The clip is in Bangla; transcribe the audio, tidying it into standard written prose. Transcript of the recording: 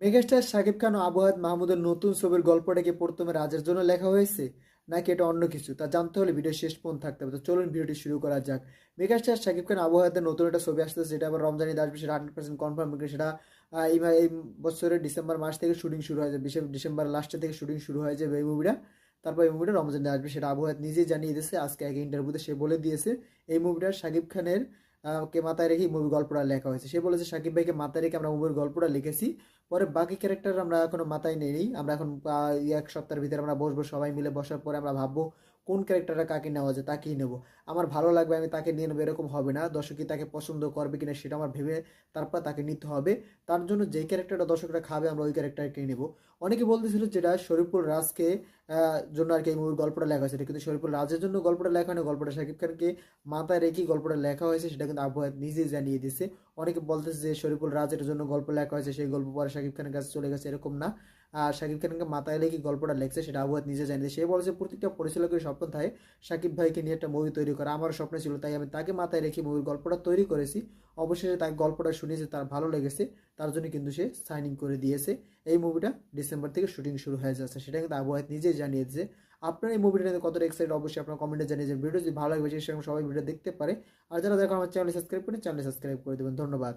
মেগাস্টার শাকিব খান ও আবু হায়াত মাহমুদের নতুন ছবির গল্পটা কি প্রথমে রাজের জন্য লেখা হয়েছে নাকি এটা অন্য কিছু তা জানতে হলে ভিডিও শেষ পর্যন্ত থাকতে হবে। তো চলুন ভিডিওটি শুরু করা যাক। মেগাস্টার শাকিব খান আবু হায়াতের নতুন একটা ছবি আসতেছে, যেটা আবার রমজান ঈদ আসবে, সেটা 100% কনফার্ম। সেটা এই বছরের ডিসেম্বর মাস থেকে শুটিং শুরু হয়ে যাবে, ডিসেম্বর লাস্টের থেকে শুটিং শুরু হয়ে যাবে এই মুভিটা। তারপর এই মুভিটা রমজানে আসবে, সেটা আবু হায়াত নিজেই জানিয়ে দিয়েছে আজকে এক ইন্টারভিউতে। সে বলে দিয়েছে এই মুভিটা শাকিব খানের কে মাথায় রেখে মুভির গল্পটা লেখা হয়েছে। সে বলেছে শাকিব ভাইকে মাথায় রেখে আমরা মুভির গল্পটা লিখেছি। পরে বাকি ক্যারেক্টার আমরা এখনো মাথায় নেই। আমরা এখন এক সপ্তাহের ভিতরে আমরা বসবো, সবাই মিলে বসার পরে আমরা ভাববো কোন ক্যারেক্টারটা কাকে নেওয়া যায়, তাকেই নেবো। আমার ভালো লাগবে আমি তাকে নিয়ে নেবো এরকম হবে না, দর্শক কি তাকে পছন্দ করবে কিনা সেটা আমার ভেবে তারপর তাকে নিতে হবে। তার জন্য যেই ক্যারেক্টারটা দর্শকরা খাবে আমরা ওই ক্যারেক্টারকেই নেবো। অনেকে বলতেছিল যেটা শরীফুল রাজকে জন্য আর কি এই মুভির গল্পটা লেখা হয়েছে, কিন্তু শরীফুল রাজের জন্য গল্পটা লেখা হয়নি, গল্পটা শাকিব খানকে মাথায় রেখে গল্পটা লেখা হয়েছে, সেটা কিন্তু আবু হায়াত নিজেই জানিয়ে দিয়েছে। অনেকে বলতেছে যে শরীফুল রাজের জন্য গল্প লেখা হয়েছে, সেই গল্প পরে শাকিব খানের কাছে চলে গেছে, এরকম না। আর শাকিব খানকে মাথায় রেখে গল্পটা লেখছে, সেটা আবু হায়াত নিজে জানিয়ে দিয়েছে। সে বলেছে প্রত্যেকটা পরিচালকের স্বপ্ন থাকে শাকিব ভাইকে নিয়ে একটা মুভি তৈরি করা, আমারও স্বপ্ন ছিল, তাই আমি তাকে মাথায় রেখে মুভির গল্পটা তৈরি করেছি। অবশেষে তাকে গল্পটা শুনিয়েছে, তার ভালো লেগেছে, তার জন্য কিন্তু সে সাইনিং করে দিয়েছে। এই মুভিটা ডিসেম্বর থেকে শুটিং শুরু হয়ে যাচ্ছে, সেটা কিন্তু আবু হায়াত নিজেই জানিয়ে দিয়েছে। আপনার এই মুভিটা নিয়ে কতটা এক্সাইটেড অবশ্যই আপনার কমেন্টে জানিয়ে যে ভিডিও যদি ভালো লাগবে সেই সঙ্গে সবাই ভিডিও দেখতে পারে। আর যারা দেখো আমার চ্যানেল সাবস্ক্রাইব করেন, চ্যানেল সাবস্ক্রাইব করে দেবেন। ধন্যবাদ।